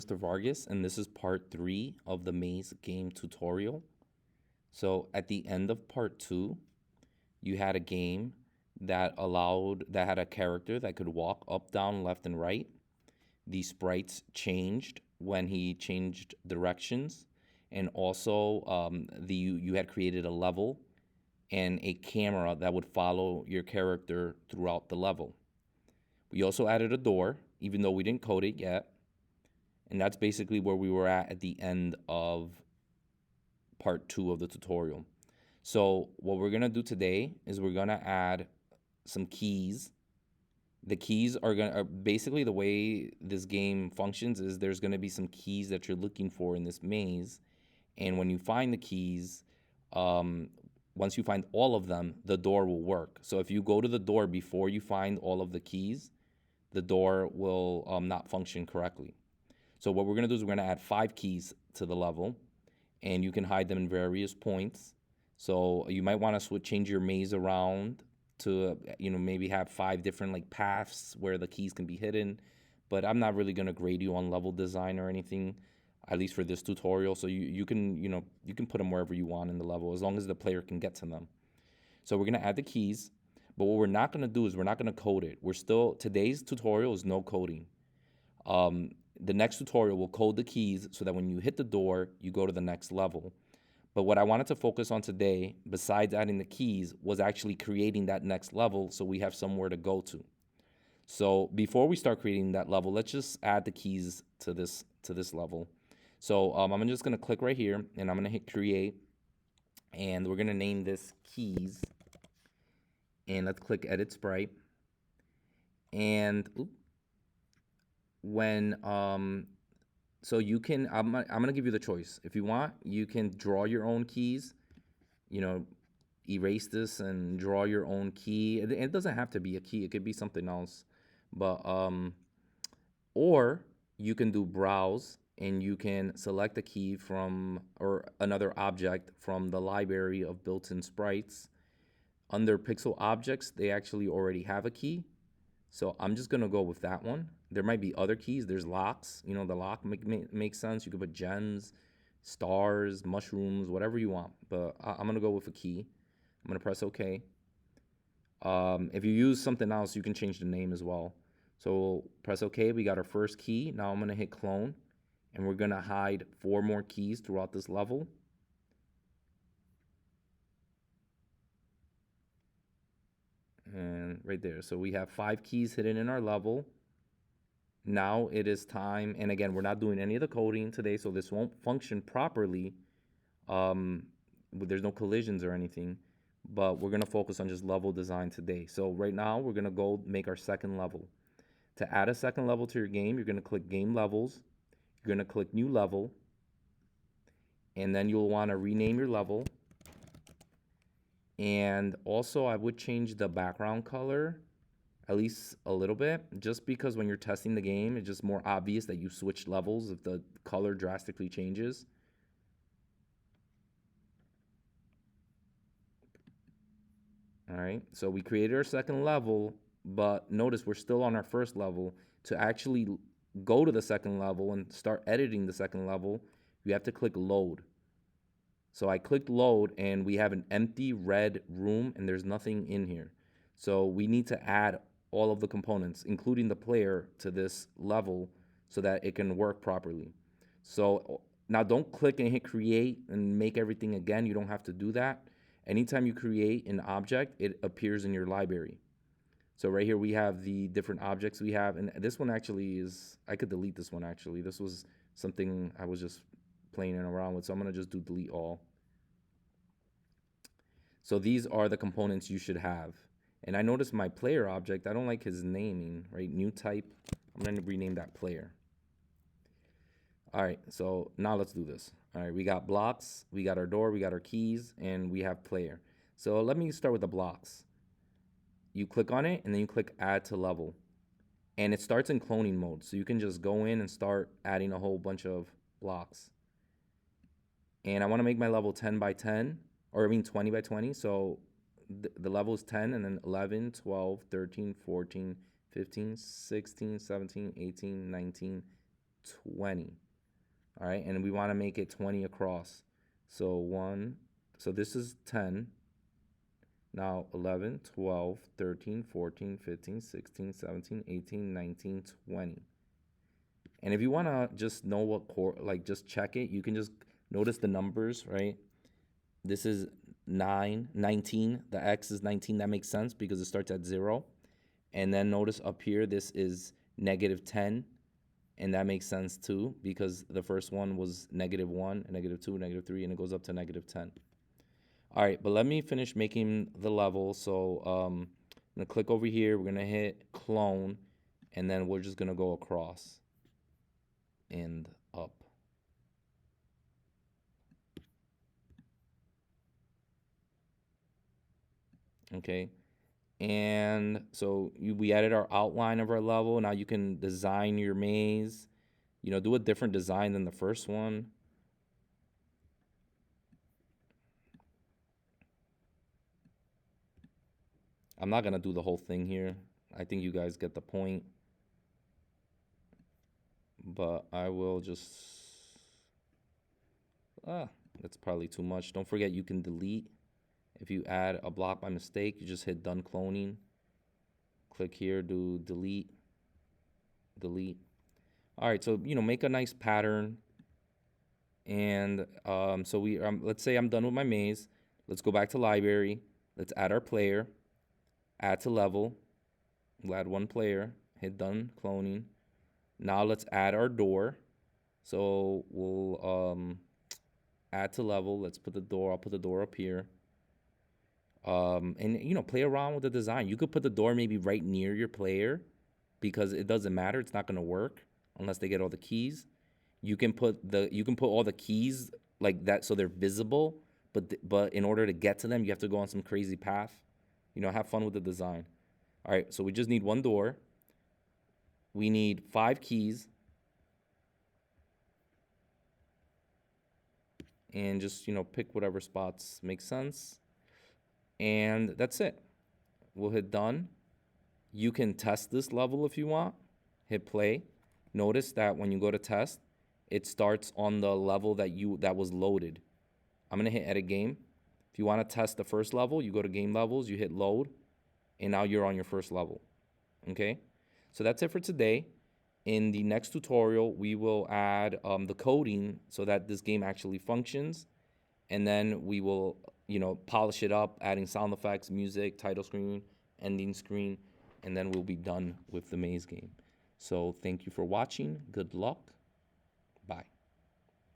Mr. Vargas, and this is part 3 of the maze game tutorial. So at the end of part 2, you had a game that had a character that could walk up, down, left, and right. The sprites changed when he changed directions, and also you had created a level and a camera that would follow your character throughout the level. We also added a door, even though we didn't code it yet. And that's basically where we were at the end of part 2 of the tutorial. So what we're going to do today is we're going to add some keys. The keys are basically, the way this game functions is there's going to be some keys that you're looking for in this maze. And when you find the keys, um, once you find all of them, the door will work. So if you go to the door before you find all of the keys, the door will not function correctly. So what we're going to do is we're going to add 5 keys to the level, and you can hide them in various points. So you might want to change your maze around to maybe have 5 different like paths where the keys can be hidden. But I'm not really going to grade you on level design or anything, at least for this tutorial. So you can you can put them wherever you want in the level as long as the player can get to them. So we're going to add the keys, but what we're not going to do is we're not going to code it. Today's tutorial is no coding. The next tutorial will code the keys so that when you hit the door, you go to the next level. But what I wanted to focus on today, besides adding the keys, was actually creating that next level so we have somewhere to go to. So before we start creating that level, let's just add the keys to this level. So I'm just gonna click right here and I'm gonna hit create, and we're gonna name this keys, and let's click edit sprite. And when so you can I'm gonna give you the choice. If you want, you can draw your own keys, you know erase this and draw your own key. It doesn't have to be a key, it could be something else. But or you can do browse, and you can select a key from or another object from the library of built-in sprites. Under pixel objects, they actually already have a key, so I'm just gonna go with that one. There might be other keys. There's locks. The lock makes sense. You could put gems, stars, mushrooms, whatever you want. But I'm gonna go with a key. I'm gonna press OK. If you use something else, you can change the name as well. So press OK. We got our first key. Now I'm gonna hit clone, and we're gonna hide 4 more keys throughout this level. And right there. So we have 5 keys hidden in our level. Now it is time, and again, we're not doing any of the coding today, so this won't function properly. There's no collisions or anything, but we're gonna focus on just level design today. So right now, we're gonna go make our second level. To add a second level to your game, you're gonna click Game Levels, you're gonna click New Level, and then you'll wanna rename your level. And also, I would change the background color at least a little bit, just because when you're testing the game, it's just more obvious that you switched levels if the color drastically changes. All right, so we created our second level, but notice we're still on our first level. To actually go to the second level and start editing the second level, you have to click load. So I clicked load, and we have an empty red room, and there's nothing in here. So we need to add all of the components, including the player, to this level so that it can work properly. So now don't click and hit create and make everything again. You don't have to do that. Anytime you create an object, it appears in your library. So right here we have the different objects we have, and this one actually is, I could delete this one actually. This was something I was just playing around with, so I'm gonna just do delete all. So these are the components you should have. And I noticed my player object, I don't like his naming, right? New type, I'm gonna rename that player. All right, so now let's do this. All right, we got blocks, we got our door, we got our keys, and we have player. So let me start with the blocks. You click on it, and then you click add to level. And it starts in cloning mode, so you can just go in and start adding a whole bunch of blocks. And I wanna make my level 10 by 10, or I mean 20 by 20, so the level is 10, and then 11, 12, 13, 14, 15, 16, 17, 18, 19, 20. All right, and we want to make it 20 across. So so this is 10. Now 11, 12, 13, 14, 15, 16, 17, 18, 19, 20. And if you want to just know what like just check it, you can just notice the numbers, right? This is 9, 19. The X is 19. That makes sense because it starts at 0. And then notice up here, this is -10. And that makes sense too because the first one was -1, -2, -3, and it goes up to -10. All right, but let me finish making the level. So I'm gonna click over here. We're gonna hit clone, and then we're just gonna go across and up. Okay, and so we added our outline of our level. Now you can design your maze. You know, do a different design than the first one. I'm not gonna do the whole thing here. I think you guys get the point. But I will just, that's probably too much. Don't forget you can delete. If you add a block by mistake, you just hit done cloning. Click here, do delete, delete. All right, so, you know, make a nice pattern. And so let's say I'm done with my maze. Let's go back to library. Let's add our player, add to level. We'll add one player, hit done cloning. Now let's add our door. So we'll add to level. Let's put the door. I'll put the door up here. And you know, play around with the design. You could put the door maybe right near your player because it doesn't matter. It's not gonna work unless they get all the keys. You can put all the keys like that so they're visible, but in order to get to them, you have to go on some crazy path. You know, have fun with the design. All right, so we just need one door. We need 5 keys. And just, you know, pick whatever spots make sense. And that's it. We'll hit done. You can test this level if you want. Hit play. Notice that when you go to test, it starts on the level that was loaded. I'm gonna hit edit game. If you want to test the first level, you go to game levels, you hit load, and now you're on your first level. Okay? So that's it for today. In the next tutorial, we will add the coding so that this game actually functions. And then we will, you know, polish it up, adding sound effects, music, title screen, ending screen, and then we'll be done with the maze game. So thank you for watching. Good luck.